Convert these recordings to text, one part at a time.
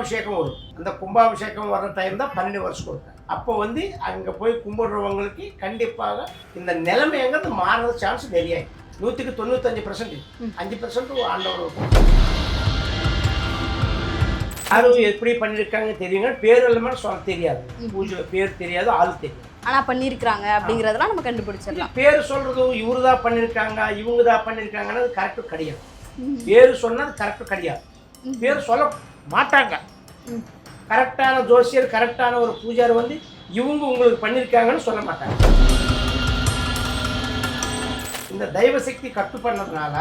கும்பாபிஷேகம் வரும். அந்த கும்பாபிஷேகம் வர்ற டைம் தான் 12 வருஷம் கொடுத்தேன். அப்போ வந்து அங்கே போய் கும்பிடுறவங்களுக்கு கண்டிப்பாக இந்த நிலைமைங்கிறது மாறுறது சான்ஸ் நிறைய. 195%, 5% ஆண்டவர் யாரும் எப்படி பண்ணியிருக்காங்க தெரியுங்க. பேர் எல்லாமே சொல்ல தெரியாது, பூஜை பேர் தெரியாது, ஆள் தெரியாது. ஆனால் பண்ணியிருக்கிறாங்க அப்படிங்கிறதெல்லாம் நம்ம கண்டுபிடிச்சிடலாம். பேர் சொல்கிறதும் இவரு தான் பண்ணியிருக்காங்க இவங்க தான் பண்ணியிருக்காங்கன்னு அது கரெக்டு கிடையாது. பேர் சொன்னால் அது கரெக்டு கிடையாது. பேர் சொல்ல மாட்டாங்க. கரெக்டான ஜோசியர் கரெக்டான ஒரு பூஜாரி வந்து இவங்க உங்களுக்கு பண்ணியிருக்காங்கன்னு சொல்ல மாட்டாங்க. இந்த தெய்வ சக்தி கட்டு பண்ணதுனால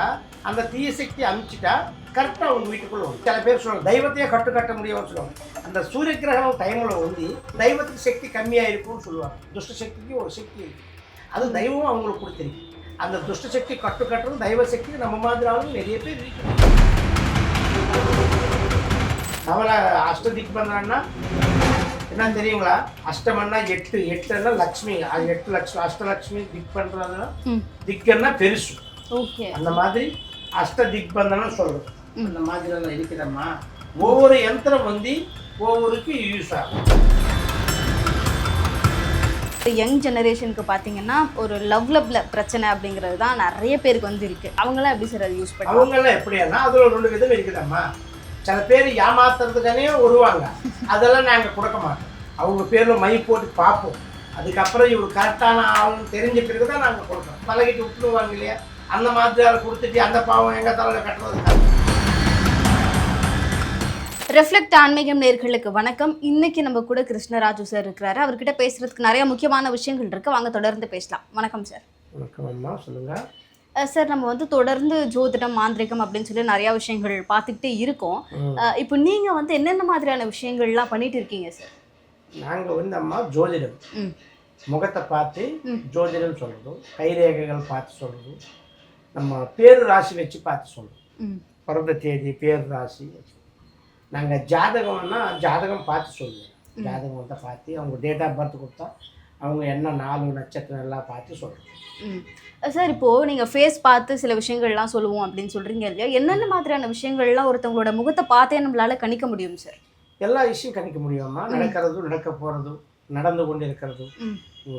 அந்த தீய சக்தி அனுப்பிச்சிட்டா கரெக்டாக அவங்க வீட்டுக்குள்ள வரும். சில பேர் சொல்லுவாங்க தெய்வத்தையே கட்ட முடியும்னு சொல்லுவாங்க. அந்த சூரிய கிரகணம் டைமில் வந்து தெய்வத்துக்கு சக்தி கம்மியாக இருக்கும்னு சொல்லுவாங்க. துஷ்ட சக்திக்கு ஒரு சக்தி இருக்குது, அது தெய்வம் அவங்களுக்கு கொடுத்துருக்கு. அந்த துஷ்ட சக்தி கட்டுறது தெய்வ சக்தி நம்ம மாதிரி ஆளுங்க நிறைய பேர் இருக்கு. நம்மளை அஷ்டதிக் பண்ணுறான்னா என்ன தெரியுங்களா? அஷ்டமன்னா 8, 8ன்னா லக்ஷ்மி, அது 8 லட்சுமி, அஷ்டலட்சுமி திக் பண்ணுறதுன்னா திக்குன்னா பெருசு. ஓகே, அந்த மாதிரி அஷ்ட திக் பந்தனம் சொல்றது. அந்த மாதிரி எல்லாம் இருக்குதம்மா. ஒவ்வொரு யந்திரம் வந்து ஒவ்வொருக்கு யூஸ் ஆகும். யங் ஜெனரேஷனுக்கு பார்த்தீங்கன்னா ஒரு லவ்ல பிரச்சனை அப்படிங்கிறது தான் நிறைய பேருக்கு வந்து இருக்கு. அவங்களாம் எப்படி சார் அதை யூஸ் பண்ணுவாங்க? அவங்கெல்லாம் எப்படின்னா அதில் 2 விதம் இருக்குதம்மா. சில பேர் ஏமாத்துறதுக்கானே வருவாங்க, அதெல்லாம் நாங்கள் கொடுக்க மாட்டோம். அவங்க பேரில் மை போட்டு பார்ப்போம். அதுக்கப்புறம் இவர் கரெக்டான ஆளுன்னு தெரிஞ்ச பிறகு தான் நாங்கள் கொடுப்போம். பழகிட்டு விட்டுருவாங்க இல்லையா, அந்த மாதிரி அதை கொடுத்துட்டு அந்த பாவம் எங்கள் தலையில் கட்டுறது. ரெஃப்ளெக்ட் ஆன்மீகம் நேயர்களுக்கு வணக்கம். இன்னைக்கு நம்ம கூட கிருஷ்ணராஜு சார் இருக்கிறாரு. அவர்கிட்ட பேசுறதுக்கு நிறைய முக்கியமான விஷயங்கள் இருக்கு. வாங்க தொடர்ந்து பேசலாம். வணக்கம் சார். வணக்கம் அம்மா, சொல்லுங்க சார். நம்ம வந்து தொடர்ந்து ஜோதிடம் மாந்திரிகம் அப்படின்னு சொல்லி நிறைய விஷயங்கள் பார்த்துக்கிட்டே இருக்கோம். இப்போ நீங்க வந்து என்னென்ன மாதிரியான விஷயங்கள்லாம் பண்ணிட்டு இருக்கீங்க சார்? நாங்கள் வந்து அம்மா ஜோதிடம், முகத்தை பார்த்து ஜோதிடம் சொல்றதும், கைரேகைகள் பார்த்து சொல்றதும், நம்ம பேர் ராசி வச்சு பார்த்து சொல்றோம். பிறந்த தேதி பேர் ராசி. நாங்கள் ஜாதகம்னா ஜாதகம் பார்த்து சொல்லுவோம். ஜாதகம் வந்து பார்த்து அவங்க டேட் ஆஃப் பர்த் கொடுத்தா அவங்க என்ன நாலு நட்சத்திரம் எல்லாம் பார்த்து சொல்கிறோம். சார், இப்போது நீங்கள் ஃபேஸ் பார்த்து சில விஷயங்கள்லாம் சொல்லுவோம் அப்படின்னு சொல்கிறீங்க இல்லையா? என்னென்ன மாதிரியான விஷயங்கள்லாம் ஒருத்தவங்களோட முகத்தை பார்த்தே நம்மளால் கணிக்க முடியும் சார்? எல்லா விஷயம் கணிக்க முடியுமா? நடக்கிறதும் நடக்க போகிறதும் நடந்து கொண்டு இருக்கிறதும்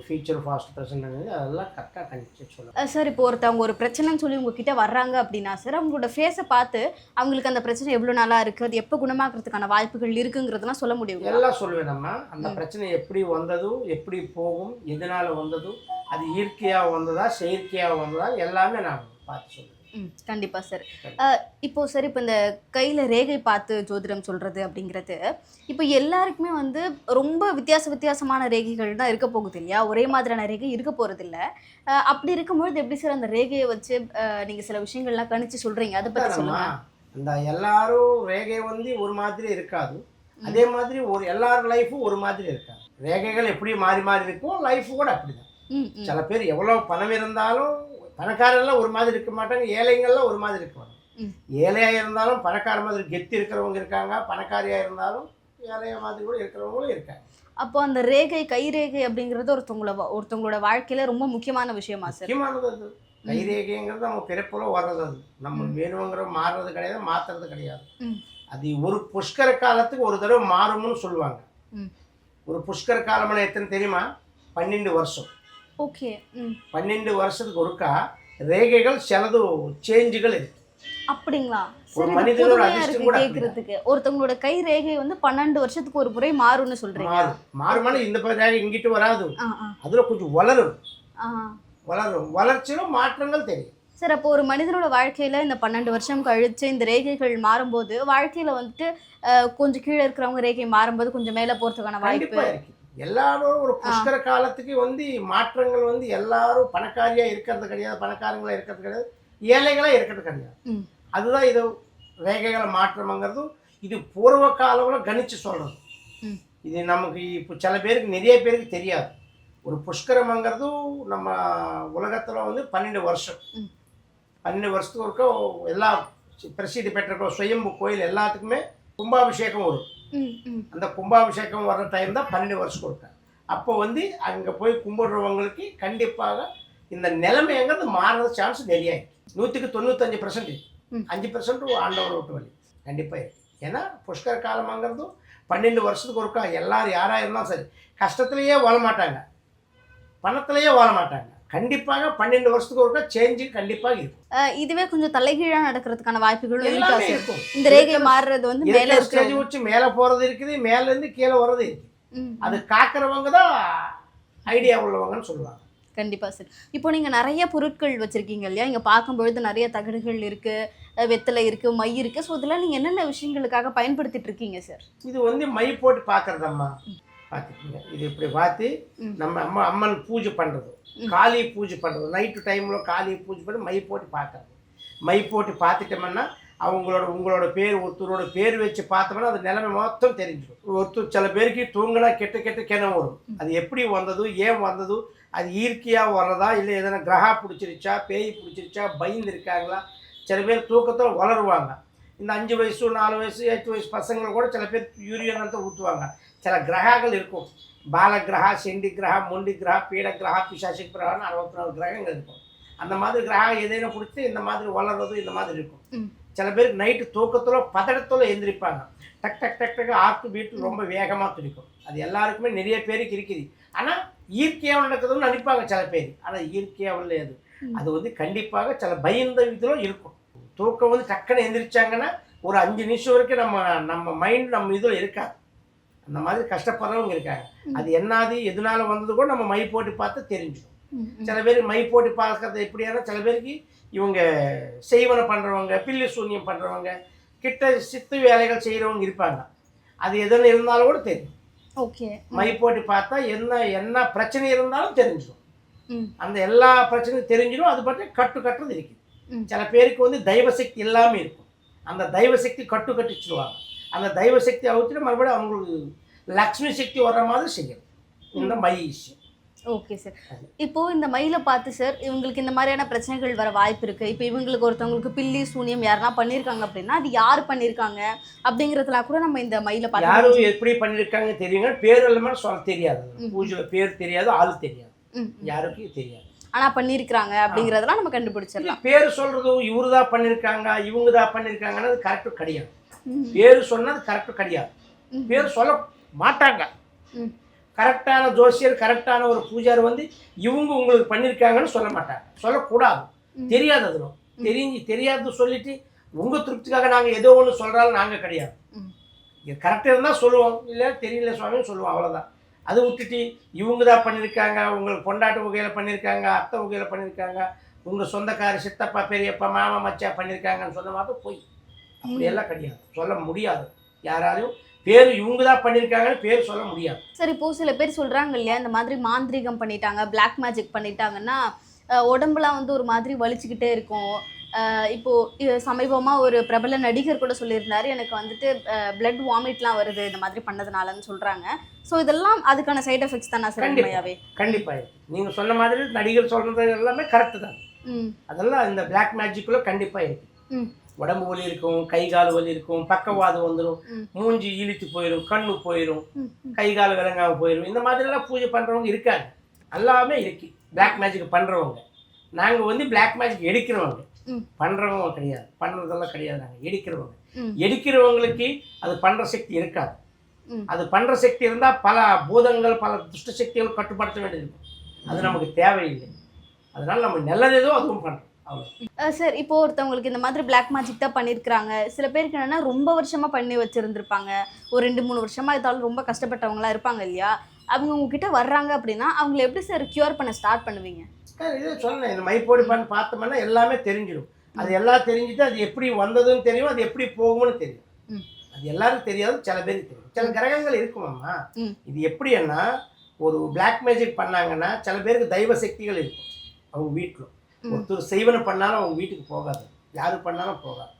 ஃபியூச்சர் ஃபாஸ்ட் ப்ரெசென்ட் அதெல்லாம் கரெக்டாக கணிச்சு சொல்லலாம். சார், இப்போ ஒருத்தவங்க ஒரு பிரச்சனைன்னு சொல்லி உங்ககிட்ட வர்றாங்க அப்படின்னா சார், அவங்களோட ஃபேஸை பார்த்து அவங்களுக்கு அந்த பிரச்சனை எவ்வளோ நாளாக இருக்குது, அது எப்போ குணமாக்குறதுக்கான வாய்ப்புகள் இருக்குங்கிறதுலாம் சொல்ல முடியும்? எல்லாம் சொல்லுவேன். நம்ம அந்த பிரச்சனை எப்படி வந்ததும் எப்படி போகும், எதனால் வந்ததும், அது இயற்கையாக வந்ததா செயற்கையாக வந்ததா எல்லாமே நான் பார்த்து சொல்லுவேன். கண்டிப்பாக சார். இப்போது சார், இப்போ இந்த கையில் ரேகை பார்த்து ஜோதிடம் சொல்கிறது அப்படிங்கிறது இப்போ எல்லாருக்குமே வந்து ரொம்ப வித்தியாசமான ரேகைகள் தான் இருக்க போகுது இல்லையா? ஒரே மாதிரியான ரேகை இருக்க போகிறதில்ல. அப்படி இருக்கும்பொழுது எப்படி சார் அந்த ரேகையை வச்சு நீங்கள் சில விஷயங்கள்லாம் கணிச்சு சொல்கிறீங்க? அதை பற்றி சொல்லுங்கள். அந்த எல்லாரும் ரேகை வந்து ஒரு மாதிரி இருக்காது, அதே மாதிரி ஒரு எல்லார் லைஃப்பும் ஒரு மாதிரி இருக்காது. ரேகைகள் எப்படி மாறி மாறி இருக்கும், லைஃப் கூட அப்படிதான். சில பேர் எவ்வளோ பணம் இருந்தாலும் பணக்காரெல்லாம் ஒரு மாதிரி இருக்க மாட்டாங்க, ஏழைங்கள்லாம் ஒரு மாதிரி இருக்க மாட்டாங்க. ஏழையாக இருந்தாலும் பணக்கார மாதிரி கெத்து இருக்கிறவங்க இருக்காங்க, பணக்காரியாக இருந்தாலும் ஏழைய மாதிரி கூட இருக்கிறவங்களும் இருக்காங்க. அப்போ அந்த ரேகை, கைரேகை அப்படிங்கிறது ஒருத்தவங்களோட வாழ்க்கையில ரொம்ப முக்கியமான விஷயமா சார்? முக்கியமானது அது. கைரேகைங்கிறது நம்ம பிறப்புல வர்றது. அது நம்ம வேணுங்கிற மாறுறது கிடையாது, மாற்றுறது கிடையாது. அது ஒரு புஷ்கர காலத்துக்கு ஒரு தடவை மாறும்னு சொல்லுவாங்க. ஒரு புஷ்கர காலம்னா எத்தனை தெரியுமா? 12 வருஷம். ஓகே. 12 வருஷத்துக்கு ஒருக்கா ரேகைகள் சிலது சேஞ்சுகள் இருக்கு. அப்படிங்களா? ஒரு மனிதனோட அதிர்ஷ்டம் கூட கேக்குறதுக்கு ஒருத்தவங்களோட கை ரேகை வந்து 12 வருஷத்துக்கு ஒரு முறை மாறும்னு சொல்றீங்க? மாறுமான இந்த ரேகை இங்கிட்டு வராது, அதுல கொஞ்சம் வளரும். வளர்ச்சியிலும் மாற்றங்கள் தெரியும் சார். அப்போ ஒரு மனிதனோட வாழ்க்கையில இந்த 12 வருஷம் கழிச்சு இந்த ரேகைகள் மாறும்போது வாழ்க்கையில வந்துட்டு கொஞ்சம் கீழே இருக்கிறவங்க ரேகை மாறும்போது கொஞ்சம் மேல போறதுக்கான வாய்ப்பு இருக்கு. எல்லாரும் ஒரு புஷ்கர காலத்துக்கு வந்து மாற்றங்கள் வந்து எல்லாரும் பணக்காரியா இருக்கிறது கிடையாது, பணக்காரங்களா இருக்கிறது கிடையாது, ஏழைகளா இருக்கிறது கிடையாது. அதுதான் இது ரேகைகளை மாற்றம்ங்கிறதும் இது பூர்வ காலம்ல கணிச்சு சொல்றது. இது நமக்கு இப்போ சில பேருக்கு நிறைய பேருக்கு தெரியாது. ஒரு புஷ்கரம்ங்கிறதும் நம்ம உலகத்துல வந்து 12 வருஷம். 12 வருஷத்துக்கு ஒருக்க எல்லா பிரசித்தி பெற்ற சுயம்பு கோயில் எல்லாத்துக்குமே கும்பாபிஷேகம் வரும். அந்த கும்பாபிஷேகம் வர்ற டைம் தான் 12 வருஷம் கொடுத்தேன். அப்போ வந்து அங்கே போய் கும்பிடுறவங்களுக்கு கண்டிப்பாக இந்த நிலைமைங்கிறது மாறுறது சான்ஸ் நிறைய இருக்கு. 195%, 5% ஆண்டவர் விட்டு வழி கண்டிப்பாக இருக்கு. ஏன்னா புஷ்கர காலமாங்கிறதும் 12 வருஷத்துக்கு ஒருக்கா எல்லாரும் யாராக இருந்தாலும் சரி கஷ்டத்துலேயே வாழ மாட்டாங்க, பணத்திலேயே வாழ மாட்டாங்க. கண்டிப்பாக 12 வருஷத்துக்கு ஒருக்கா சேஞ்சு கண்டிப்பாக இருக்கும். இதுவே கொஞ்சம் தலைகீழா நடக்கிறதுக்கான வாய்ப்புகளும் இருக்கா எல்லாமே சார்? இருக்கும். இந்த ரேகை மாறுறது வந்து மேல இருக்கிற ஸ்டேஜ் இருக்கிற வச்சு மேலே போகிறது இருக்குது, மேலேருந்து கீழே வர்றது இருக்குது. அது காக்கிறவங்க தான் ஐடியா உள்ளவங்கன்னு சொல்லுவாங்க. கண்டிப்பா சார். இப்போ நீங்க நிறைய பொருட்கள் வச்சிருக்கீங்க இல்லையா? இங்க பார்க்கும்பொழுது நிறைய தகடுகள் இருக்கு, வெத்தலை இருக்கு, மை இருக்கு. ஸோ இதெல்லாம் நீங்க என்னென்ன விஷயங்களுக்காக பயன்படுத்திட்டு இருக்கீங்க சார்? இது வந்து மை போட்டு பார்க்கறதம்மா, பார்த்துக்கீங்க. இது இப்படி பார்த்து நம்ம அம்மன் பூஜை பண்ணுறது, காளி பூஜை பண்ணுறது, நைட்டு டைமில் காளி பூஜை பண்ணி மை போட்டு பார்க்கறது. மை போட்டு பார்த்துட்டோம்னா உங்களோட பேர், ஒருத்தரோட பேர் வச்சு பார்த்தோம்னா அது நிலைமை மொத்தம் தெரிஞ்சிடும். சில பேருக்கு தூங்கினா கெட்ட கிணம் வரும். அது எப்படி வந்தது, ஏன் வந்தது, அது இயற்கையாக வர்றதா இல்லை எதனா கிரகா பிடிச்சிருச்சா, பேய் பிடிச்சிருச்சா, பயந்து இருக்காங்களா. சில பேர் தூக்கத்தில் வளருவாங்க. இந்த 5 வயசு 4 வயசு 8 வயசு பசங்களை கூட சில பேர் யூரியனத்தை ஊற்றுவாங்க. சில கிரகங்கள் இருக்கும், பால கிரகா, செண்டி கிரகா, மொண்டி கிரகா, பீட கிரகா, பிசாசி கிரகான்னு 64 கிரகங்கள் இருக்கும். அந்த மாதிரி கிரகம் எதேனும் பிடிச்சி இந்த மாதிரி வளர்றது இந்த மாதிரி இருக்கும். சில பேருக்கு நைட்டு தூக்கத்தில் பதட்டத்தில் எழுந்திரிப்பாங்க. டக் டக் டக் டக் ஆர்ட்டு பீட்டு ரொம்ப வேகமாக துடிக்கும். அது எல்லாருக்குமே நிறைய பேருக்கு இருக்குது. ஆனால் இயற்கையாக நடக்குதுன்னு நினைப்பாங்க சில பேர். ஆனால் இயற்கையாக உள்ளது அது வந்து கண்டிப்பாக சில பயந்த இதில் இருக்கும். தூக்கம் வந்து டக்குன்னு எந்திரிச்சாங்கன்னா ஒரு 5 நிமிஷம் வரைக்கும் நம்ம மைண்ட் நம்ம இதில் இருக்காது. அந்த மாதிரி கஷ்டப்படுறவங்க இருக்காங்க. அது என்னது எதனால வந்தது கூட நம்ம மை போட்டு பார்த்து தெரிஞ்சிடும். சில பேர் மை போட்டு பார்க்கறது எப்படியான, சில பேருக்கு இவங்க செய்வனை பண்ணுறவங்க, பில்லி சூன்யம் பண்ணுறவங்க, கிட்ட சித்து வேலைகள் செய்கிறவங்க இருப்பாங்க. அது எதுன்னு இருந்தாலும் கூட தெரியும். ஓகே. மை போட்டு பார்த்தா என்ன பிரச்சனை இருந்தாலும் தெரிஞ்சிடும். அந்த எல்லா பிரச்சனையும் தெரிஞ்சிடும். அது பற்றி கட்டுறது இருக்குது. சில பேருக்கு வந்து தெய்வசக்தி எல்லாமே இருக்கும். அந்த தெய்வசக்தி கட்டிச்சிடுவாங்க. அந்த தெய்வசக்தி அவுத்துட்டு மறுபடியும் அவங்களுக்கு லக்ஷ்மி சக்தி வர்ற மாதிரி செய்யும் இந்த மை விஷயம். Okay sir. இப்போ இந்த மயில பார்த்து சார் இவங்களுக்கு இந்த மாதிரியான பிரச்சனைகள் வர வாய்ப்பு இருக்கு. இப்போ இவங்களுக்கு ஒருத்தவங்களுக்கு பில்லி சூனியம் யாருன்னா பண்ணியிருக்காங்க அப்படின்னா அது யார் பண்ணியிருக்காங்க அப்படிங்கிறதுலாம் கூட நம்ம இந்த மயில பார்த்து யாரும் எப்படி பண்ணியிருக்காங்க தெரியுங்க. பேர் எல்லாமே சொல்ல தெரியாது. பூஜையில் பேர் தெரியாது, ஆள் தெரியாது, யாருக்கும் தெரியாது. ஆனா பண்ணியிருக்காங்க அப்படிங்கிறதெல்லாம் நம்ம கண்டுபிடிச்சிடலாம். பேர் சொல்றதும் இவரு தான் பண்ணியிருக்காங்க இவங்க தான் பண்ணியிருக்காங்கன்னு அது கரெக்டு கிடையாது. பேர் சொன்னது கரெக்டு கிடையாது. பேர் சொல்ல மாட்டாங்க. கரெக்டான ஜோசியர், கரெக்டான ஒரு பூஜாரி வந்து இவங்க உங்களுக்கு பண்ணியிருக்காங்கன்னு சொல்ல மாட்டாங்க, சொல்லக்கூடாது. தெரியாது. அதில் தெரியாது சொல்லிட்டு உங்கள் திருப்திக்காக நாங்கள் ஏதோ ஒன்று சொல்கிறாலும் நாங்கள் கிடையாது. இது கரெக்டாக இருந்தால் சொல்லுவோம், இல்லை தெரியல சுவாமின்னு சொல்லுவோம், அவ்வளோதான். அதை விட்டுட்டு இவங்க தான் பண்ணியிருக்காங்க, உங்களுக்கு பொண்டாட்டு வகையில் பண்ணியிருக்காங்க, அத்தை வகையில் பண்ணியிருக்காங்க, உங்கள் சொந்தக்கார சித்தப்பா பெரியப்பா மாமா மச்சா பண்ணியிருக்காங்கன்னு சொன்ன மாதிரி போய் அப்படியெல்லாம் கிடையாது, சொல்ல முடியாது. யாராலையும் பேர் இவங்க தான் பண்ணியிருக்காங்கன்னு பேர் சொல்ல முடியாது. சரி, இப்போ சில பேர் சொல்கிறாங்க இல்லையா, இந்த மாதிரி மாந்திரிகம் பண்ணிட்டாங்க, பிளாக் மேஜிக் பண்ணிட்டாங்கன்னா உடம்புலாம் வந்து ஒரு மாதிரி வலிச்சுக்கிட்டே இருக்கும். இப்போது சமீபமாக ஒரு பிரபல நடிகர் கூட சொல்லியிருந்தாரு, எனக்கு வந்துட்டு பிளட் வாமிட்லாம் வருது இந்த மாதிரி பண்ணதுனாலன்னு சொல்கிறாங்க. ஸோ இதெல்லாம் அதுக்கான சைட் எஃபெக்ட்ஸ் தானே சார்? உண்மையாவே கண்டிப்பாக நீங்கள் சொன்ன மாதிரி நடிகர் சொல்கிறது எல்லாமே கரெக்டு தான். அதெல்லாம் இந்த பிளாக் மேஜிக்குள்ளே கண்டிப்பாக இருக்குது. உடம்பு வலி இருக்கும், கை கால் வலி இருக்கும், பக்கவாதம் வந்துடும், மூஞ்சி இழுத்து போயிடும், கண்ணு போயிடும், கை கால் விளங்காமல் போயிடும். இந்த மாதிரிலாம் பூஜை பண்ணுறவங்க இருக்காங்க, எல்லாமே இருக்கு. பிளாக் மேஜிக் பண்ணுறவங்க நாங்கள் வந்து பிளாக் மேஜிக் எடுக்கிறவங்க, பண்ணுறவங்க கிடையாது, பண்ணுறதெல்லாம் கிடையாது. நாங்கள் எடுக்கிறவங்களுக்கு அது பண்ணுற சக்தி இருக்காது. அது பண்ணுற சக்தி இருந்தால் பல பூதங்கள் பல துஷ்ட சக்திகள் கட்டுப்படுத்த வேண்டியிருக்கும். அது நமக்கு தேவையில்லை. அதனால் நம்ம நல்லது ஏதோ அதுவும் பண்ணுறோம். சார், இப்போ ஒருத்தவங்களுக்கு இந்த மாதிரி பிளாக் மேஜிக் தான் பண்ணியிருக்கிறாங்க. சில பேருக்கு என்னன்னா ரொம்ப வருஷமா பண்ணி வச்சிருந்திருப்பாங்க, ஒரு 2-3 வருஷமா இதாலும் ரொம்ப கஷ்டப்பட்டவங்களா இருப்பாங்க இல்லையா, அவங்க உங்ககிட்ட வர்றாங்க அப்படின்னா அவங்களை எப்படி சார் கியூர் பண்ண ஸ்டார்ட் பண்ணுவீங்க? இது சொன்னேன், இந்த மைப்போடி பண்ணி பார்த்தோம்னா எல்லாமே தெரிஞ்சிடும். அது எல்லாம் தெரிஞ்சுட்டு அது எப்படி வந்ததுன்னு தெரியும், அது எப்படி போகும்னு தெரியும். அது எல்லாருக்கும் தெரியாது, சில பேருக்கு தெரியும். சில கிரகங்கள் இருக்குமாம்மா. இது எப்படின்னா, ஒரு பிளாக் மேஜிக் பண்ணாங்கன்னா சில பேருக்கு தெய்வ சக்திகள் இருக்கும். அவங்க வீட்டில் ஒருத்தர் செய்வனை பண்ணாலும் அவங்க வீட்டுக்கு போகாது, யாரு பண்ணாலும் போகாது.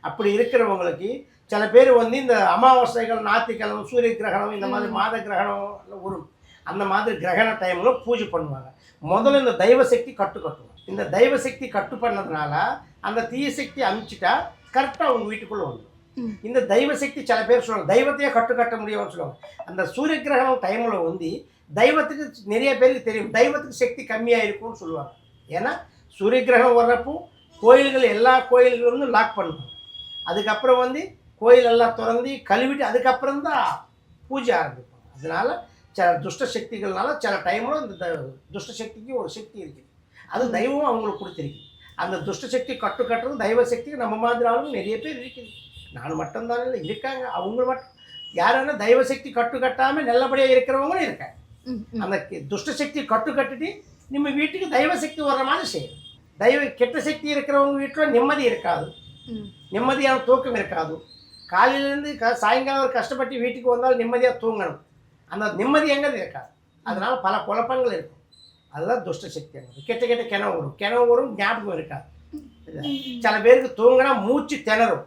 அப்படி இருக்கிறவங்களுக்கு சில பேர் வந்து இந்த அமாவாசைகள், ஞாயிற்றுக்கிழமை, சூரிய கிரகணம், இந்த மாதிரி மாத கிரகணம் வரும். அந்த மாதிரி கிரகண டைமில் பூஜை பண்ணுவாங்க. முதல்ல இந்த தெய்வ சக்தி கட்டுவாங்க. இந்த தெய்வ சக்தி கட்டு பண்ணதுனால அந்த தீய சக்தி அனுப்பிச்சிட்டா கரெக்டாக அவங்க வீட்டுக்குள்ளே வந்துடும். இந்த தெய்வ சக்தி சில பேர் சொல்லுவாங்க தெய்வத்தையே கட்ட முடியும்னு சொல்லுவாங்க. அந்த சூரிய கிரகணம் டைமில் வந்து தெய்வத்துக்கு நிறைய பேருக்கு தெரியும் தெய்வத்துக்கு சக்தி கம்மியாக இருக்கும்னு சொல்லுவாங்க. ஏன்னா சூரிய கிரகணம் வர்றப்போ கோயில்கள் எல்லா கோயில்களும் வந்து லாக் பண்ணுவாங்க. அதுக்கப்புறம் வந்து கோயிலெல்லாம் திறந்து கழுவிட்டு அதுக்கப்புறம் தான் பூஜை ஆரம்பிப்பாங்க. அதனால சில துஷ்ட சக்திகள்னால சில டைமில் இந்த துஷ்ட சக்திக்கு ஒரு சக்தி இருக்குது, அது தெய்வம் அவங்களுக்கு கொடுத்துருக்கு. அந்த துஷ்ட சக்தி கட்டுறது தெய்வ சக்திக்கு நம்ம மாதிரி ஆளுங்க நிறைய பேர் இருக்குது. நான் மட்டும்தான் இல்லை, இருக்காங்க. அவங்க மட்டும் யாருன்னா தெய்வ சக்தி கட்டாமல் நல்லபடியாக இருக்கிறவங்களும் இருக்காங்க. அந்த துஷ்ட சக்தி கட்டிட்டு நம்ம வீட்டுக்கு தெய்வ சக்தி வர்ற மாதிரி செய்யணும். கெட்ட சக்தி இருக்கிறவங்க வீட்டில் நிம்மதி இருக்காது, நிம்மதியான தூக்கம் இருக்காது. காலையிலேருந்து சாயங்காலம் ஒரு கஷ்டப்பட்டு வீட்டுக்கு வந்தாலும் நிம்மதியாக தூங்கணும், அந்த நிம்மதி எங்கிறது இருக்காது. அதனால பல குழப்பங்கள் இருக்கும். அதுதான் துஷ்ட சக்தி. கெட்ட கிணவு வரும் ஞாபகம் இருக்காது. சில பேருக்கு தூங்கினா மூச்சு திணறும்.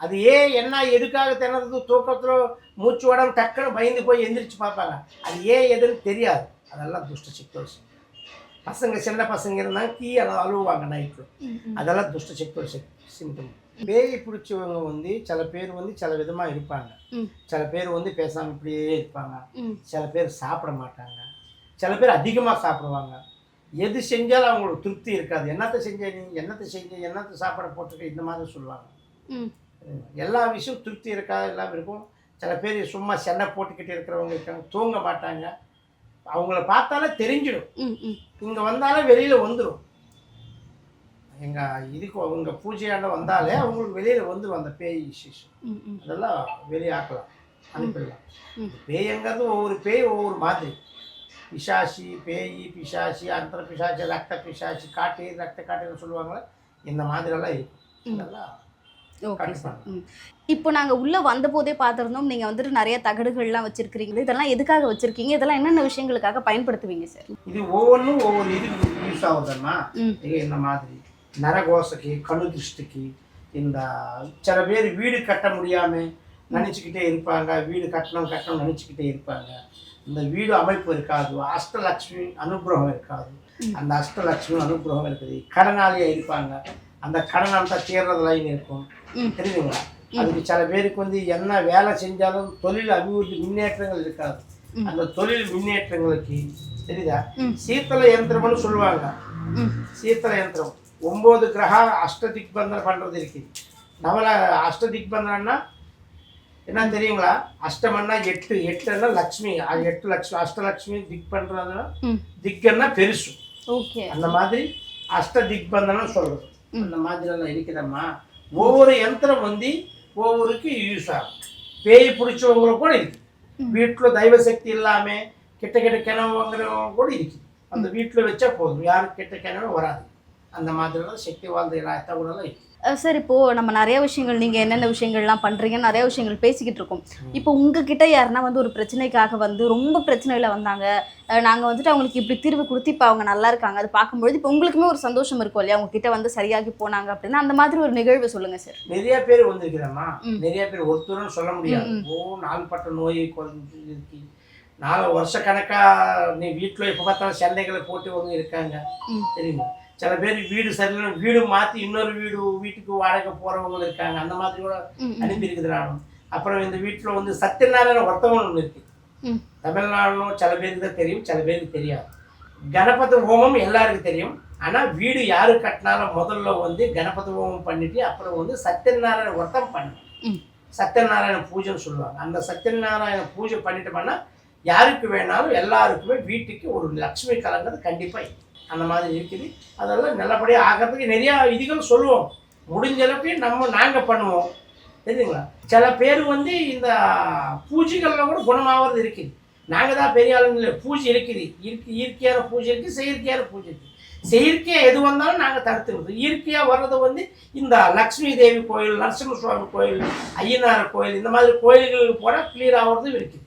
அது என்ன எதுக்காக திணறது, தூக்கத்தில் மூச்சு உடம்பு டக்குன்னு பயந்து போய் எந்திரிச்சு பார்ப்பாங்க. அது எதுன்னு தெரியாது. அதெல்லாம் துஷ்ட சக்தியோட பசங்க, சின்ன பசங்க இருந்தாங்க அழுவாங்க நைட்டில். அதெல்லாம் துஷ்ட சக்தியோட சிம்டம். பேயை பிடிச்சவங்க சில பேர் சில விதமாக இருப்பாங்க. சில பேர் பேசாமல் இப்படியே இருப்பாங்க. சில பேர் சாப்பிட மாட்டாங்க. சில பேர் அதிகமாக சாப்பிடுவாங்க. எது செஞ்சாலும் அவங்களுக்கு திருப்தி இருக்காது. என்னத்தை என்னத்தை சாப்பிட போட்டுருக்க இந்த மாதிரி சொல்லுவாங்க. எல்லா விஷயம் திருப்தி இருக்காது, எல்லாம் இருக்கும். சில பேர் சும்மா சென்னை போட்டுக்கிட்டு இருக்கிறவங்க இருக்காங்க, தூங்க மாட்டாங்க. அவங்கள பார்த்தாலே தெரிஞ்சிடும். இங்கே வந்தாலே வெளியில் வந்துடும். அவங்க பூஜையாண்ட வந்தாலே அவங்களுக்கு வெளியில் வந்துடும் அந்த பேய் விசேஷம். அதெல்லாம் வெளியாக்கலாம், அனுப்பிடலாம். பேய்ங்கிறது ஒவ்வொரு பேய் ஒவ்வொரு மாதிரி. பிசாசி, பேய், பிசாசி, அந்தர பிசாசி, ரத்த பிசாசி, காட்டு ரத்த காட்டுன்னு சொல்லுவாங்களே, இந்த மாதிரியெல்லாம் இருக்கும். அதெல்லாம் இப்போ நாங்கள் உள்ளே வந்த போதே பார்த்துருந்தோம், நீங்கள் நிறைய தகடுகள்லாம் வச்சுருக்கிறீங்க. இதெல்லாம் எதுக்காக வச்சுருக்கீங்க? இதெல்லாம் என்னென்ன விஷயங்களுக்காக பயன்படுத்துவீங்க சார்? இது ஒவ்வொன்றும் ஒவ்வொரு இதுக்கு யூஸ் ஆகுதுன்னா, இந்த மாதிரி நரகோசைக்கு, கணு திருஷ்டிக்கு, இந்த சில பேர் வீடு கட்ட முடியாமல் நினச்சிக்கிட்டே இருப்பாங்க. வீடு கட்டணும் நினச்சிக்கிட்டே இருப்பாங்க. இந்த வீடு அமைப்பு இருக்காது. அஷ்டலட்சுமி அனுகிரகம் இருக்காது. அந்த அஷ்டலட்சுமி அனுகிரகம் இருக்குது. கடனாளியாக இருப்பாங்க. அந்த கடனால தான் தீர்றதுலாம் இருக்கும், தெரியுதுங்களா? அதுக்கு சில பேருக்கு என்ன வேலை செஞ்சாலும் தொழில் அபிவிருத்தி முன்னேற்றங்கள் இருக்காது. அந்த தொழில் முன்னேற்றங்களுக்கு தெரியுதா, சீத்தல யந்திரம்னு சொல்லுவாங்க. சீத்தல யந்திரம் 9 கிரக அஷ்ட திக்பந்தனம் பண்ணுறது இருக்குது. நம்மள அஷ்ட திக்பந்தனம்னா என்ன தெரியுங்களா? அஷ்டமன்னா 8, 8ன்னா லக்ஷ்மி, 8 லட்சுமி, அஷ்டலட்சுமி திக் பண்ணுறதுன்னா திக்குன்னா பெருசு. அந்த மாதிரி அஷ்ட திக்பந்தனம் சொல்கிறது. அந்த மாதிரிலாம் இருக்குதம்மா. ஒவ்வொரு யந்திரம் ஒவ்வொருக்கு யூஸ் ஆகும். பேய் பிடிச்சவங்களும் கூட இருக்குது. வீட்டில் தெய்வ சக்தி இல்லாமல் கெட்ட கிணவு வாங்குறவங்க கூட இருக்குது. அந்த வீட்டில் வச்சா போதும், யாரும் கெட்ட கிணவு வராது. அந்த மாதிரிலாம் சக்தி வாழ்ந்த தகவலாம் இருக்குது. சார், இப்போது நம்ம நிறைய விஷயங்கள், நீங்கள் என்னென்ன விஷயங்கள்லாம் பண்ணுறீங்கன்னு நிறைய விஷயங்கள் பேசிக்கிட்டு இருக்கோம். இப்போ உங்ககிட்ட யாருன்னா ஒரு பிரச்சனைக்காக ரொம்ப பிரச்சனையில் வந்தாங்க, நாங்கள் அவங்களுக்கு இப்படி தீர்வு கொடுத்து இப்போ அவங்க நல்லா இருக்காங்க, அது பார்க்கும்பொழுது இப்போ உங்களுக்குமே ஒரு சந்தோஷம் இருக்கும் இல்லையா? உங்ககிட்ட சரியாகி போனாங்க அப்படின்னா அந்த மாதிரி ஒரு நிகழ்வு சொல்லுங்கள் சார். நிறைய பேர் வந்திருக்கிறேம்மா. நிறைய பேர் ஒருத்தரும் சொல்ல முடியாது. நாள்பட்ட நோய் இருக்கு. 4 வருஷ கணக்காக நீ வீட்டில் எப்போ பார்த்தாலும் சண்டைகளை போட்டு இருக்காங்க, தெரியுமா? சில பேர் வீடு சரியில்லை, வீடு மாற்றி இன்னொரு வீட்டுக்கு வாடகை போகிறவங்களும் இருக்காங்க. அந்த மாதிரி கூட அனுப்பியிருக்குதுறாங்க. அப்புறம் இந்த வீட்டில் சத்யநாராயண வர்த்தகம் ஒன்று இருக்குது. தமிழ்நாடுன்னு சில பேருக்கு தான் தெரியும், சில பேருக்கு தெரியாது. கணபதி ஹோமம் எல்லாருக்கும் தெரியும். ஆனால் வீடு யாரு கட்டினாலும் முதல்ல கணபதி ஹோமம் பண்ணிட்டு அப்புறம் சத்யநாராயண வர்த்தம் பண்ணணும். சத்யநாராயண பூஜைன்னு சொல்லுவாங்க. அந்த சத்யநாராயண பூஜை பண்ணிட்டோம்னா யாருக்கு வேணாலும் எல்லாருக்குமே வீட்டுக்கு ஒரு லக்ஷ்மி கலங்கிறது கண்டிப்பாக அந்த மாதிரி இருக்குது. அதெல்லாம் நல்லபடியாக ஆகிறதுக்கு நிறையா இதுகள் சொல்லுவோம். முடிஞ்ச அளவுக்கு நாங்கள் பண்ணுவோம், தெரியுங்களா? சில பேர் இந்த பூஜைகளில் கூட குணமாகிறது இருக்குது. நாங்கள் தான் பெரிய ஆளுங்க. பூஜை இருக்குது, இயற்கையான பூஜை இருக்குது, செயற்கையான பூஜை இருக்குது. செயற்கையாக எது வந்தாலும் நாங்கள் தடுத்துருக்கோம். இயற்கையாக வர்றது இந்த லக்ஷ்மி தேவி கோயில், நரசிம்ம சுவாமி கோயில், ஐயனார் கோயில், இந்த மாதிரி கோயில்களுக்கு போனால் கிளியர் ஆகிறதும் இருக்குது.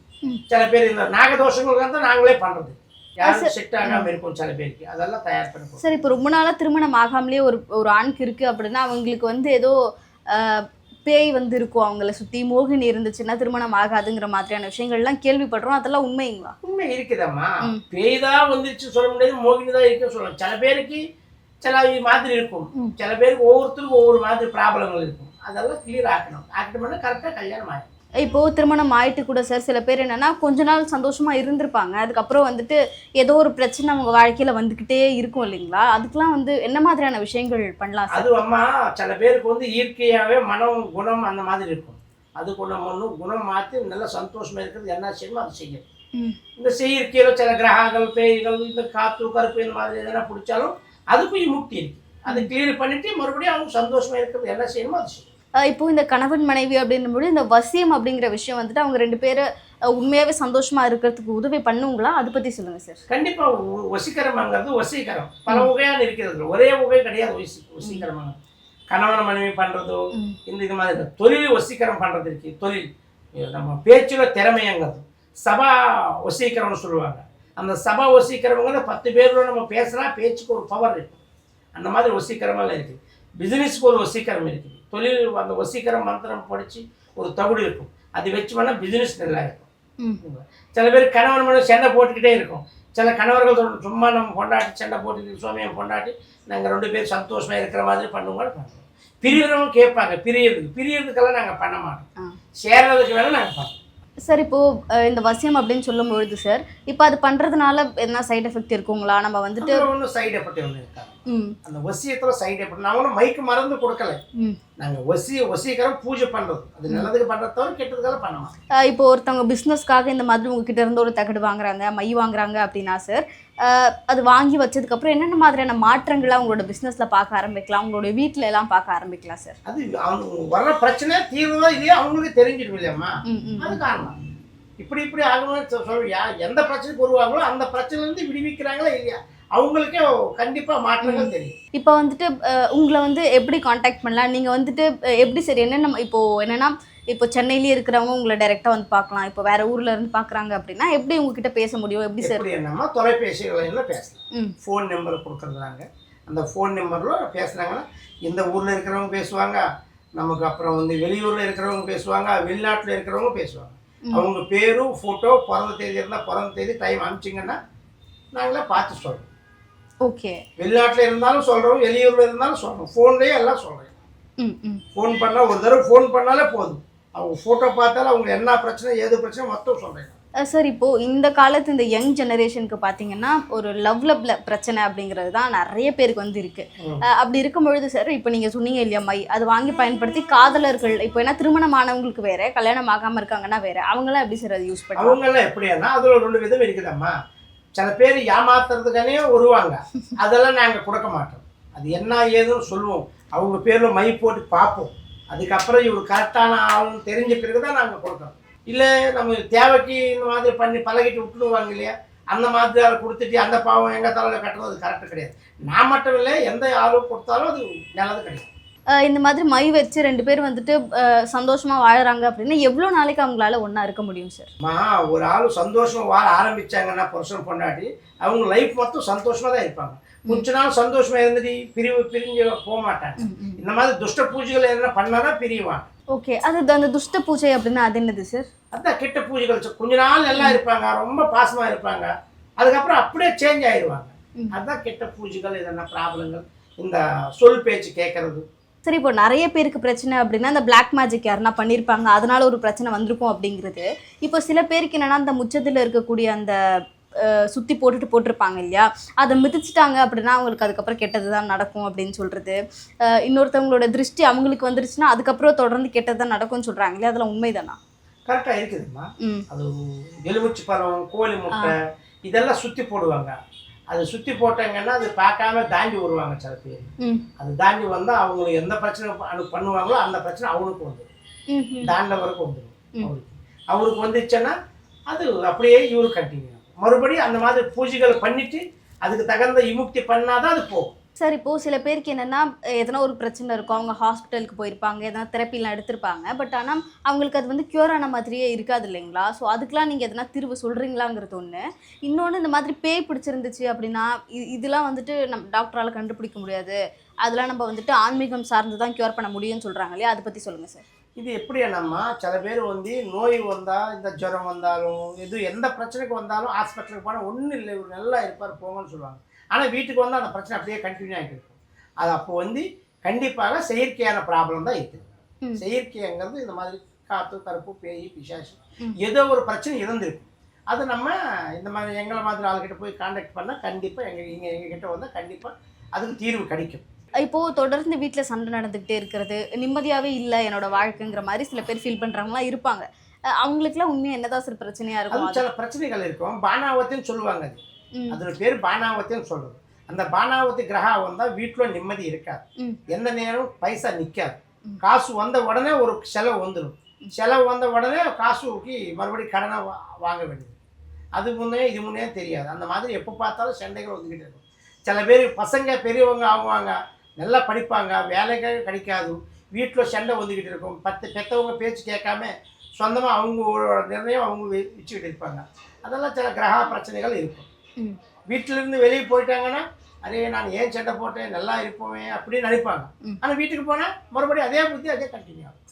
சில பேர் இந்த நாகதோஷங்களுக்கு தான் நாங்களே பண்ணுறது, யாரும் செட் ஆகாமல் இருக்கும் சில பேருக்கு. அதெல்லாம் தயார் பண்ணுவோம். சார், இப்போ ரொம்ப நாளாக திருமணம் ஆகாமலே ஒரு ஆணுக்கு இருக்குது அப்படின்னா அவங்களுக்கு ஏதோ பேய் இருக்கும், அவங்கள சுற்றி மோகினி இருந்துச்சுன்னா திருமணம் ஆகாதுங்கிற மாதிரியான விஷயங்கள்லாம் கேள்விப்படுறோம். அதெல்லாம் உண்மைங்களா? உண்மை இருக்குதம்மா. பேய் தான் வந்துருச்சு சொல்ல முடியாது, மோகினி தான் இருக்குன்னு சொல்லலாம். சில பேருக்கு சில மாதிரி இருக்கும், சில பேருக்கு ஒவ்வொருத்தருக்கும் ஒவ்வொரு மாதிரி ப்ராப்ளங்கள் இருக்கும். அதெல்லாம் கிளியர் ஆக்கணும்னா கரெக்டாக கல்யாணம் ஆகிடும். இப்போது திருமணம் ஆயிட்டு கூட சார் சில பேர் என்னென்னா கொஞ்ச நாள் சந்தோஷமாக இருந்திருப்பாங்க, அதுக்கப்புறம் ஏதோ ஒரு பிரச்சனை அவங்க வாழ்க்கையில் வந்துக்கிட்டே இருக்கும் இல்லைங்களா? அதுக்கெலாம் என்ன மாதிரியான விஷயங்கள் பண்ணலாம்? அது அம்மா சில பேருக்கு இயற்கையாகவே மனம் குணம் அந்த மாதிரி இருக்கும். அதுக்கு நம்ம ஒன்றும் குணம் மாற்றி நல்ல சந்தோஷமாக இருக்கிறது என்ன செய்யணுமோ அதை செய்யணும். ம். இந்த செயற்கையில் சில கிரகங்கள் பேய்கள் இந்த காற்று கருப்பு இந்த மாதிரி எதனா பிடிச்சாலும் அதுக்கும் விமுக்தி இருக்குது. அதை கிளியர் பண்ணிவிட்டு மறுபடியும் அவங்க சந்தோஷமாக இருக்கிறது என்ன செய்யணுமோ அதை செய்யணும். இப்போ இந்த கணவன் மனைவி அப்படின்னும்போது இந்த வசியம் அப்படிங்கிற விஷயம் வந்துட்டு அவங்க 2 பேரும் உண்மையாவே சந்தோஷமா இருக்கிறதுக்கு உதவி பண்ணுங்களா? அதை பத்தி சொல்லுங்க சார். கண்டிப்பாக வசீகரமாங்கிறது வசீகரம் பல வகையான இருக்கிறது, ஒரே வகை கிடையாது. வசீகரமாக கணவன் மனைவி பண்ணுறதோ இந்த இது மாதிரி தொழில் வசீகரம் பண்ணுறது இருக்குது. தொழில் நம்ம பேச்சில் திறமைங்கிறது சபா வசீகரம்னு சொல்லுவாங்க. அந்த சபா வசீகரம்ங்கிறது 10 பேரோட நம்ம பேசுகிறா பேச்சுக்கு ஒரு பவர் இருக்கும். அந்த மாதிரி வசீகரமெல்லாம் இருக்குது. பிஸ்னஸ்க்கு ஒரு வசீகரம் இருக்குது. தொழில் அந்த வசீகரம் மந்திரம் படித்து ஒரு தகுடு இருக்கும், அது வச்சு பண்ணால் பிஸ்னஸ் நல்லா இருக்கும். சில பேர் கணவன் மனைவி சண்டை போட்டுக்கிட்டே இருக்கும். சில கணவர்கள் சும்மா நம்ம பொண்டாட்டி சண்டை போட்டுக்கிட்டு சுவாமியை பொண்டாட்டி நாங்கள் 2 பேர் சந்தோஷமாக இருக்கிற மாதிரி பண்ணுவோம் பண்ணுவோம். பிரியறவங்க கேட்பாங்க, பிரியறதுக்கெல்லாம் நாங்கள் பண்ண மாட்டோம், சேர்றதுக்கு வேணால் நாங்கள் பண்ணுவோம். சார் இப்போ இந்த வசியம் அப்படின்னு சொல்லும் பொழுது சார், இப்போ அது பண்றதுனால என்ன சைடு எஃபெக்ட் இருக்குங்களா? நம்ம வந்துட்டு ஒன்றும் சைடு எஃபெக்ட் ஒன்று இருக்காது. அந்த வசியத்தில் சைடு எஃபெக்ட் நாங்களும் மைக்கு மறந்து கொடுக்கல. நாங்கள் வசீகரம் பூஜை பண்ணுறது அது நல்லதுக்கு பண்ணுறத தவிர கெட்டதுக்கெல்லாம் பண்ண மாட்டோம். இப்போ ஒருத்தவங்க பிஸ்னஸ்க்காக இந்த மாதிரி உங்ககிட்ட இருந்து ஒரு தகடு வாங்குறாங்க, மை வாங்குறாங்க அப்படின்னா சார், அது வாங்கி வச்சதுக்கப்புறம் என்னென்ன மாதிரியான மாற்றங்களை அவங்களோட பிஸ்னஸில் பார்க்க ஆரம்பிக்கலாம், அவங்களோட வீட்டில எல்லாம் பார்க்க ஆரம்பிக்கலாம் சார்? அது அவங்க வர்ற பிரச்சனை தீர்வுதான் இல்லையா அவங்களுக்கு தெரிஞ்சிடும் இல்லையாம்மா. அது காரணம் இப்படி ஆகணும்னு சொல்லுவியா. எந்த பிரச்சனைக்கு வருவாங்களோ அந்த பிரச்சனைலேருந்து விடுவிக்கிறாங்களா இல்லையா அவங்களுக்கே கண்டிப்பாக மாற்றங்கள் தெரியும். இப்போ வந்துட்டு உங்களை வந்து எப்படி காண்டாக்ட் பண்ணலாம்? நீங்கள் வந்துட்டு எப்படி சரி என்னென்ன என்னென்னா இப்போ சென்னையிலேயே இருக்கிறவங்க உங்களை டைரெக்டாக வந்து பார்க்கலாம், இப்போ வேற ஊர்ல இருந்து பார்க்குறாங்க அப்படின்னா எப்படி உங்ககிட்ட பேச முடியும்? எப்படி சார்? என்னன்னா தொலைபேசிகளில் பேசலாம். ஃபோன் நம்பர் கொடுக்குறாங்க. அந்த ஃபோன் நம்பரில் பேசுனாங்கன்னா இந்த ஊரில் இருக்கிறவங்க பேசுவாங்க, நமக்கு அப்புறம் வந்து வெளியூரில் இருக்கிறவங்க பேசுவாங்க, வெளிநாட்டில் இருக்கிறவங்க பேசுவாங்க. அவங்க பேரும் ஃபோட்டோ பிறந்த தேதி இருந்தால் பிறந்த தேதி டைம் அனுப்பிச்சிங்கன்னா நாங்களே பார்த்து சொல்கிறோம். ஓகே. வெளிநாட்டில் இருந்தாலும் சொல்கிறோம், வெளியூரில் இருந்தாலும் சொல்கிறோம், ஃபோன்லேயே எல்லாம் சொல்கிறேன். ஃபோன் பண்ணால் ஒரு தடவை ஃபோன் பண்ணாலே போதும், அவங்க ஃபோட்டோ பார்த்தாலும் அவங்க என்ன பிரச்சனை ஏது பிரச்சனை மொத்தம் சொல்கிறேன். சார் இப்போ இந்த காலத்து இந்த யங் ஜெனரேஷனுக்கு பார்த்தீங்கன்னா ஒரு லவ்ல பிரச்சனை அப்படிங்கிறது தான் நிறைய பேருக்கு வந்து இருக்கு. அப்படி இருக்கும் பொழுது சார் இப்போ நீங்கள் சொன்னீங்க இல்லையா மை, அது வாங்கி பயன்படுத்தி காதலர்கள் இப்போ என்ன திருமணமானவங்களுக்கு வேற, கல்யாணம் ஆகாமல் இருக்காங்கன்னா வேற, அவங்களாம் எப்படி சார் அது யூஸ் பண்ணுவாங்க? அவங்கெல்லாம் எப்படின்னா அதில் 2 விதம் இருக்குதாம்மா. சில பேர் ஏமாத்துறதுக்கானே வருவாங்க, அதெல்லாம் நாங்கள் கொடுக்க மாட்டோம். அது என்ன ஏதுன்னு சொல்லுவோம், அவங்க பேரில் மை போட்டு பார்ப்போம், அதுக்கப்புறம் இவர் கரெக்டான ஆளுன்னு தெரிஞ்ச பிறகு தான் நாங்கள் கொடுக்குறோம். இல்லை நம்ம தேவைக்கு இந்த மாதிரி பண்ணி பழகிட்டு விட்டுடுவாங்க இல்லையா, அந்த மாதிரி அதை கொடுத்துட்டு அந்த பாவம் எங்கள் தலையில் கட்டுறது அது கரெக்டு கிடையாது. நான் மட்டும் இல்லை, எந்த ஆளும் கொடுத்தாலும் அது நல்லது கிடையாது. இந்த மாதிரி மை வச்சு 2 பேர் வந்துட்டு சந்தோஷமாக வாழறாங்க அப்படின்னா எவ்வளோ நாளைக்கு அவங்களால ஒன்றா இருக்க முடியும் சார்? ஒரு ஆள் சந்தோஷமாக வாழ ஆரம்பித்தாங்கன்னா புருஷன் பொண்டாட்டி அவங்க லைஃப் மொத்தம் சந்தோஷமாக தான் இருப்பாங்க. கொஞ்ச நாள் சந்தோஷமாக இருந்துட்டு பிரிஞ்சு போக மாட்டாங்க. இந்த மாதிரி துஷ்ட பூஜைகள் என்ன பண்ணாதான் பிரிவாங்க. ஓகே. அது அந்த துஷ்ட பூஜை அப்படின்னா அது என்னது சார்? அதான் கெட்ட பூஜைகள். கொஞ்ச நாள் நல்லா இருப்பாங்க, ரொம்ப பாசமாக இருப்பாங்க, அதுக்கப்புறம் அப்படியே சேஞ்ச் ஆயிடுவாங்க. அதுதான் கெட்ட பூஜைகள். இதென்ன ப்ராப்ளங்கள், இந்த சொல் பேச்சு கேட்கறது. சரி, இப்போ நிறைய பேருக்கு பிரச்சனை அப்படின்னா இந்த பிளாக் மேஜிக் யாருன்னா பண்ணியிருப்பாங்க, அதனால ஒரு பிரச்சனை வந்திருக்கும் அப்படிங்கிறது. இப்போ சில பேருக்கு என்னன்னா அந்த முச்சத்தில் இருக்கக்கூடிய அந்த சுற்றி போட்டிருப்பாங்க இல்லையா, அதை மிதிச்சிட்டாங்க அப்படின்னா அவங்களுக்கு அதுக்கப்புறம் கெட்டது தான் நடக்கும் அப்படின்னு சொல்கிறது. இன்னொருத்தவங்களோட திருஷ்டி அவங்களுக்கு வந்துருச்சுன்னா அதுக்கப்புறம் தொடர்ந்து கெட்டது தான் நடக்கும்னு சொல்கிறாங்க இல்லையா, அதெல்லாம் உண்மைதானா? கரெக்டாக இருக்குதும்மா. அது எலுமிச்சி பழம், கோழி முட்டை இதெல்லாம் சுற்றி போடுவாங்க. அது சுற்றி போட்டாங்கன்னா அது பார்க்காம தாண்டி வருவாங்க சில பேர். அது தாண்டி வந்தால் அவங்களுக்கு எந்த பிரச்சனை பண்ணுவாங்களோ அந்த பிரச்சனை அவனுக்கு வந்துடும், தாண்டவருக்கு வந்துடும். அவருக்கு வந்துச்சுன்னா அது அப்படியே இவரு கண்டினியூ மறுபடியும் அந்த மாதிரி பூஜைகள் பண்ணிட்டு அதுக்கு தகுந்த விமுக்தி பண்ணாதான் அது போகும். சார் இப்போது சில பேருக்கு என்னென்னா எதனா ஒரு பிரச்சனை இருக்கும், அவங்க ஹாஸ்பிட்டலுக்கு போயிருப்பாங்க, எதனா தெரப்பிலாம் எடுத்திருப்பாங்க, பட் ஆனால் அவங்களுக்கு அது வந்து க்யூர் ஆன மாதிரியே இருக்காது இல்லைங்களா? ஸோ அதுக்கெலாம் நீங்கள் எதனா தீர்வு சொல்கிறீங்களாங்கிறது ஒன்று. இன்னொன்று, இந்த மாதிரி பேய் பிடிச்சிருந்துச்சு அப்படின்னா இதெல்லாம் வந்துட்டு நம்ம டாக்டரால் கண்டுபிடிக்க முடியாது, அதெல்லாம் நம்ம வந்துட்டு ஆன்மீகம் சார்ந்து தான் க்யூர் பண்ண முடியும்னு சொல்கிறாங்க இல்லையா, அதை பற்றி சொல்லுங்கள் சார். இது எப்படி என்னம்மா, சில பேர் வந்து நோய் வந்தால், இந்த ஜுரம் வந்தாலும் எந்த பிரச்சனைக்கு வந்தாலும் ஹாஸ்பிட்டலுக்கு போனால் ஒன்றும் இல்லை இவர் நல்லா இருப்பார் போங்கன்னு சொல்லுவாங்க. ஆனால் வீட்டுக்கு வந்து அந்த பிரச்சனை அப்படியே கண்டினியூ ஆகிட்டு இருக்கும். அது அப்போ வந்து கண்டிப்பாக செயற்கையான ப்ராப்ளம் தான் இருக்குது. செயற்கைங்கிறது இந்த மாதிரி காற்று கருப்பு பேய் பிசாசு ஏதோ ஒரு பிரச்சனை இருந்திருக்கும். அது நம்ம இந்த மாதிரி எங்களை மாதிரி ஆளுக்கிட்ட போய் கான்டாக்ட் பண்ணால் கண்டிப்பாக எங்ககிட்ட வந்தால் கண்டிப்பாக அதுக்கு தீர்வு கிடைக்கும். இப்போ தொடர்ந்து வீட்ல சண்டை நடந்துகிட்டே இருக்கிறது, நிம்மதியாவே இல்ல என்னோட வாழ்க்கைங்கிற மாதிரி சில பேர் ஃபீல் பண்றவங்கலாம் இருப்பாங்க. அவங்களுக்குலாம் உண்மையா என்னதான் சார் பிரச்சனையா இருக்கும்? அது சில பிரச்சனைகள் இருக்கும். பானாவத்தின்னு சொல்லுவாங்க அது. ம். அதோட பேர் பானாவத்தின்னு சொல்றது. அந்த பானாவதி கிரகம் வந்தா வீட்டுல நிம்மதி இருக்காது. ம். எந்த நேரம் பைசா நிக்காது. காசு வந்த உடனே ஒரு செலவு வந்துடும். செலவு வந்த உடனே காசுக்கு மறுபடியும் கடனை வாங்க வேண்டியது. அது முன்னே இது முன்னே தெரியாது. அந்த மாதிரி எப்போ பார்த்தாலும் சண்டைகள் வந்துக்கிட்டே இருக்கும். சில பேர் பசங்க பெரியவங்க ஆகுவாங்க, நல்லா படிப்பாங்க, வேலைகள் கிடைக்காது, வீட்டில் சண்டை வந்துக்கிட்டு இருக்கும். பெற்றவங்க பேச்சு கேட்காம சொந்தமாக அவங்களோட நிர்ணயம் அவங்க வச்சுக்கிட்டு இருப்பாங்க. அதெல்லாம் சில கிரக பிரச்சனைகள் இருக்கும். வீட்டிலேருந்து வெளியே போயிட்டாங்கன்னா, அரே நான் ஏன் சண்டை போட்டேன், நல்லா இருப்போமே அப்படின்னு நினைப்பாங்க. ஆனால் வீட்டுக்கு போனால் மறுபடியும் அதே புத்தி அதே கண்டினியூ ஆகும்.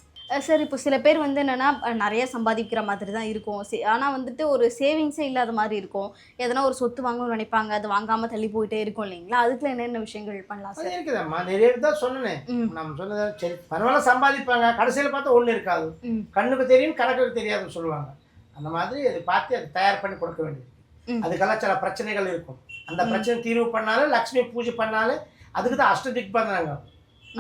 சார் இப்போ சில பேர் வந்து என்னன்னா நிறைய சம்பாதிக்கிற மாதிரி தான் இருக்கும். ஆனால் வந்துட்டு ஒரு சேவிங்ஸே இல்லாத மாதிரி இருக்கும். எதனா ஒரு சொத்து வாங்கணும்னு நினைப்பாங்க, அது வாங்காம தள்ளி போயிட்டே இருக்கும் இல்லைங்களா? அதுக்குள்ள என்னென்ன விஷயங்கள் பண்ணலாம் அது சார்? இருக்குதம்மா, நிறைய தான் சொன்னேன். நம்ம சொன்னதை சரி பரவாயில்ல சம்பாதிப்பாங்க, கடைசியில் பார்த்தா ஒன்றும் இருக்காது. கண்ணுக்கு தெரியும் கணக்குக்கு தெரியாதுன்னு சொல்லுவாங்க. அந்த மாதிரி அதை பார்த்து அதை தயார் பண்ணி கொடுக்க வேண்டியது. அதுக்கெல்லாம் சில பிரச்சனைகள் இருக்கும். அந்த பிரச்சனை தீர்வு பண்ணாலும் லக்ஷ்மி பூஜை பண்ணாலும் அதுக்கு தான் அஷ்ட திக்பந்தனங்க.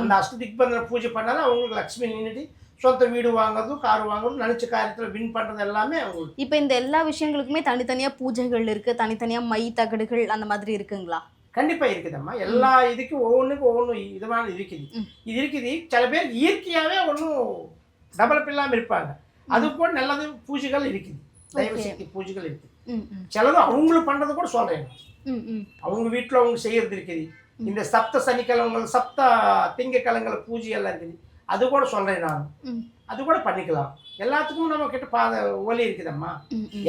அந்த அஷ்ட திக்பந்தன பூஜை பண்ணாலும் அவங்களுக்கு லக்ஷ்மி நின்றுட்டு சொந்த வீடு வாங்குறதும் கார் வாங்குறதும் நினச்ச காரியத்தில் வின் பண்ணுறது எல்லாமே அவங்களுக்கு. இப்போ இந்த எல்லா விஷயங்களுக்குமே தனித்தனியாக பூஜைகள் இருக்குது, தனித்தனியாக மை தகடுகள் அந்த மாதிரி இருக்குங்களா? கண்டிப்பாக இருக்குதம்மா. எல்லா இதுக்கும் ஒவ்வொன்றுக்கும் ஒவ்வொன்றும் விதமான இருக்குது. இது இருக்குது. சில பேர் இயற்கையாகவே ஒன்றும் டெவலப் இல்லாமல் இருப்பாங்க. அது கூட நல்லது பூஜைகள் இருக்குது, தெய்வ சக்தி பூஜைகள் இருக்குது. சிலதும் அவங்களும் பண்ணுறது கூட சொல்கிறேன். அவங்க வீட்டில் அவங்க செய்கிறது இருக்குது. இந்த சப்த சனிக்கிழமைகள் சப்த திங்கக்கிழமைகளை பூஜை எல்லாம் இருக்குது. அது கூட சொல்கிறேன் நான். அது கூட பண்ணிக்கலாம். எல்லாத்துக்கும் நம்ம கிட்ட ஒலி இருக்குதம்மா.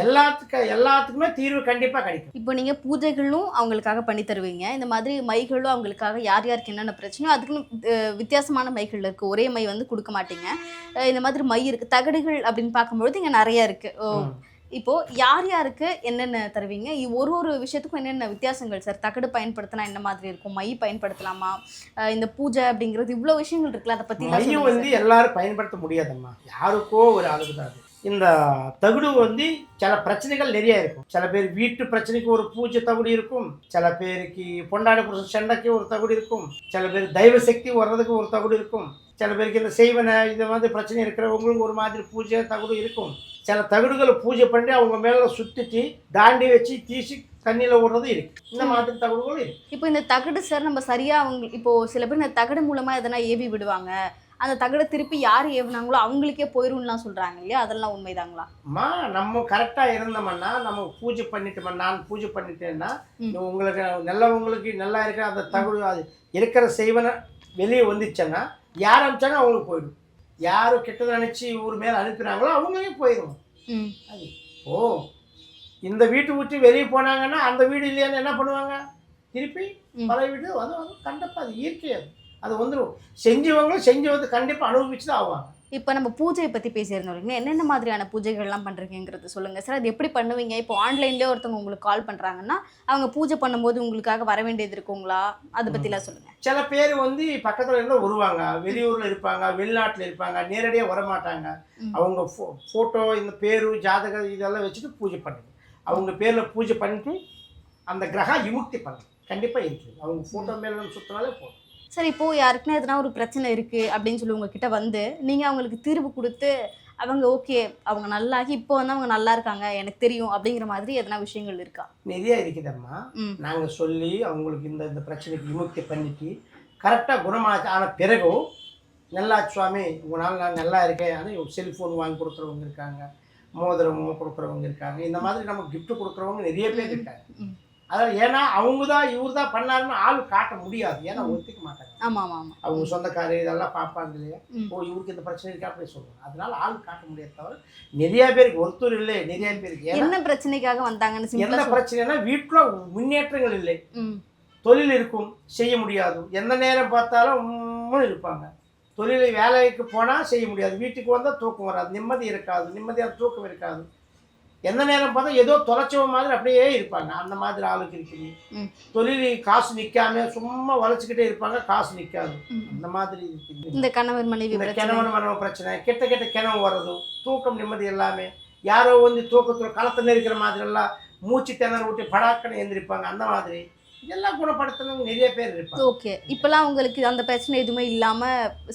எல்லாத்துக்குமே தீர்வு கண்டிப்பாக கிடைக்கும். இப்போ நீங்கள் பூஜைகளும் அவங்களுக்காக பண்ணி தருவீங்க. இந்த மாதிரி மைகளும் அவங்களுக்காக யார் யாருக்கு என்னென்ன பிரச்சனையோ அதுக்குன்னு வித்தியாசமான மைகள் இருக்குது. ஒரே மை வந்து கொடுக்க மாட்டீங்க. இந்த மாதிரி மை இருக்குது. தகடுகள் அப்படின்னு பார்க்கும்பொழுது இங்கே நிறையா இருக்குது. இப்போது யார் யாருக்கு என்னென்ன தருவீங்க? ஒரு ஒரு விஷயத்துக்கும் என்னென்ன வித்தியாசங்கள் சார்? தகடு பயன்படுத்தினா என்ன மாதிரி இருக்கும்? மை பயன்படுத்தலாமா? இந்த பூஜை அப்படிங்கிறது இவ்வளோ விஷயங்கள் இருக்குல்ல, அதை பற்றி மையம் வந்து எல்லாரும் பயன்படுத்த முடியாதம்மா. யாருக்கோ ஒரு ஆளுக்கு தான் அது. இந்த தகுடு வந்து சில பிரச்சனைகள் நிறைய இருக்கும். சில பேர் வீட்டு பிரச்சனைக்கு ஒரு பூஜை தகுடு இருக்கும். சில பேருக்கு பொண்டாடி புருஷன் சண்டைக்கு ஒரு தகுடு இருக்கும். சில பேர் தெய்வ சக்தி வர்றதுக்கு ஒரு தகுடு இருக்கும். சில பேருக்கு இந்த செய்வன இந்த மாதிரி பிரச்சனை இருக்கிறவங்களுக்கு ஒரு மாதிரி பூஜை தகுடு இருக்கும். சில தகுடுகளை பூஜை பண்ணி அவங்க மேலே சுற்றிட்டு தாண்டி வச்சு தீசி தண்ணியில் விடுறது இருக்கு. இந்த மாதிரி தகுடுகளும் இருக்கு. இப்போ இந்த தகடு சார் நம்ம சரியாக அவங்க இப்போ சில பேர் இந்த தகடு மூலமாக எதனா ஏவி விடுவாங்க, அந்த தகடை திருப்பி யார் ஏவுனாங்களோ அவங்களுக்கே போயிரும்லாம் சொல்கிறாங்க இல்லையா? அதெல்லாம் உண்மைதாங்களா? அம்மா நம்ம கரெக்டாக இருந்தோம்னா நம்ம பூஜை பண்ணிட்டோம்னா, நான் பூஜை பண்ணிட்டேன்னா உங்களுக்கு நல்லவங்களுக்கு நல்லா இருக்கிற அந்த தகுடு அது இருக்கிற செய்வனை வெளியே வந்துச்சுன்னா யார் அனுப்பிச்சாங்க அவங்களுக்கு போயிடும். யாரும் கெட்டதை நினச்சி இவர் மேலே அனுப்பினாங்களோ அவங்களே போயிடும். அது இந்த வீட்டு விட்டு வெளியே போனாங்கன்னா அந்த வீடு இல்லையான்னு என்ன பண்ணுவாங்க? திருப்பி பழைய வீடு வந்து கண்டிப்பாக அது இயற்கை. அது வந்துடும். செஞ்சவங்களும் செஞ்சு வந்து கண்டிப்பாக அனுபவிச்சு தான் ஆவாங்க. இப்போ நம்ம பூஜையை பற்றி பேசியிருந்தோம் இல்லைங்களா? என்னென்ன மாதிரியான பூஜைகள்லாம் பண்ணுறீங்கிறது சொல்லுங்கள் சார். அது எப்படி பண்ணுவீங்க? இப்போ ஆன்லைன்லேயே ஒருத்தவங்க உங்களுக்கு கால் பண்ணுறாங்கன்னா அவங்க பூஜை பண்ணும்போது உங்களுக்காக வர வேண்டியது இருக்குங்களா? அதை பற்றிலாம் சொல்லுங்கள். சில பேர் வந்து பக்கத்தில் இருந்தால் வருவாங்க, வெளியூரில் இருப்பாங்க, வெளிநாட்டில் இருப்பாங்க, நேரடியாக வரமாட்டாங்க. அவங்க ஃபோட்டோ இந்த பேரு ஜாதகம் இதெல்லாம் வச்சுட்டு பூஜை பண்ணுங்க. அவங்க பேரில் பூஜை பண்ணிட்டு அந்த கிரகம் விமுக்தி பண்ணுங்க. கண்டிப்பாக இருக்குது. அவங்க ஃபோட்டோ மேலே சுற்றினாலே போதும். சார் இப்போது யாருக்குன்னா எதனா ஒரு பிரச்சனை இருக்குது அப்படின்னு சொல்லி உங்ககிட்ட வந்து நீங்கள் அவங்களுக்கு தீர்வு கொடுத்து அவங்க ஓகே அவங்க நல்லாகி இப்போ வந்து அவங்க நல்லா இருக்காங்க எனக்கு தெரியும் அப்படிங்கிற மாதிரி எதனா விஷயங்கள் இருக்கா? நிறைய இருக்குதம்மா. நாங்கள் சொல்லி அவங்களுக்கு இந்த பிரச்சனைக்கு விமுக்தி பண்ணிட்டு கரெக்டாக குணமாக ஆன பிறகும் நல்லா சுவாமி உங்களால் நான் நல்லா இருக்கேன். ஆனால் செல்ஃபோன் வாங்கி கொடுக்குறவங்க இருக்காங்க, மோதிரமும் கொடுக்குறவங்க இருக்காங்க. இந்த மாதிரி நம்ம கிஃப்ட் கொடுக்குறவங்க நிறைய பேர் இருக்காங்க. அதாவது ஏன்னா அவங்க தான் இவர் தான் பண்ணாருன்னு ஆள் காட்ட முடியாது. ஏன்னா ஒத்துக்க மாட்டாங்க. அவங்க சொந்தக்காரர் இதெல்லாம் பார்ப்பாங்க இல்லையா? இவருக்கு இந்த பிரச்சனை இருக்கா அப்படி சொல்லுவாங்க. அதனால ஆள் காட்ட முடியாது. தவிர நிறைய பேருக்கு ஒருத்தர் இல்லை, நிறைய பேருக்கு என்ன பிரச்சனைக்காக வந்தாங்கன்னு. என்ன பிரச்சனைனா வீட்டுல முன்னேற்றங்கள் இல்லை, தொழில் இருக்கும் செய்ய முடியாது, எந்த நேரம் பார்த்தாலும் இருப்பாங்க. தொழிலை வேலைக்கு போனால் செய்ய முடியாது, வீட்டுக்கு வந்தால் தூக்கம் வராது, நிம்மதி இருக்காது, நிம்மதியாக தூக்கம் இருக்காது. எந்த நேரம் பார்த்தா ஏதோ தொலைச்சவ மாதிரி அப்படியே இருப்பாங்க. அந்த மாதிரி ஆளுக்கு இருக்குது. தொழில் காசு நிற்காம சும்மா வளைச்சிக்கிட்டே இருப்பாங்க, காசு நிற்காது. அந்த மாதிரி இருக்குது. இந்த கணவன் மனைவி பிரச்சனை, கெட்ட கிணவு வர்றது, தூக்கம் நிம்மதி எல்லாமே. யாரோ வந்து தூக்கத்தில் களத்தில் இருக்கிற மாதிரி எல்லாம் மூச்சு திணற விட்டு படாக்கன்னு எழுந்திருப்பாங்க. அந்த மாதிரி எல்லாம் குணப்படுத்தினவங்க நிறைய பேர் இருப்பாங்க. ஓகே. இப்பலாம் உங்களுக்கு அந்த பிரச்சனை எதுவுமே இல்லாம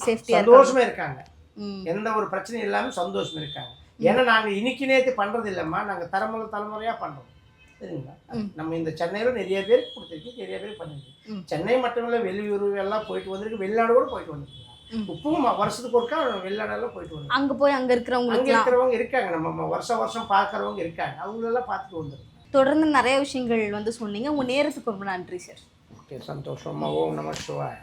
சேஃப்டியா சந்தோஷமா இருக்காங்க. ம். எந்த ஒரு பிரச்சனையும் இல்லாமல் சந்தோஷமா இருக்காங்க. ஏன்னா நாங்கள் இன்னைக்கு நேற்று பண்ணுறது இல்லைம்மா, நாங்கள் தலைமுறையாக பண்ணுறோம். சரிங்களா? நம்ம இந்த சென்னையில் நிறைய பேருக்கு கொடுத்துருக்கு, நிறைய பேர் பண்ணிருக்கு. சென்னை மட்டும் இல்லை, வெளியூர் எல்லாம் போயிட்டு வந்திருக்கு, வெளிநாடு கூட போயிட்டு வந்திருக்காங்க. இப்பவும் வருஷத்துக்கு ஒருக்கா வெளிநாடெல்லாம் போயிட்டு வந்தாங்க. அங்க போய் அங்க இருக்கிறவங்களுக்கு அங்கே இருக்கிறவங்க இருக்காங்க, நம்ம வருஷம் பார்க்குறவங்க இருக்காங்க, அவங்களெல்லாம் பார்த்துட்டு வந்துருக்காங்க. தொடர்ந்து நிறைய விஷயங்கள் வந்து சொன்னீங்க. உங்க நேரத்துக்கு ரொம்ப நன்றி சார். ஓகே, சந்தோஷமா. ஓம் நம சிவாய.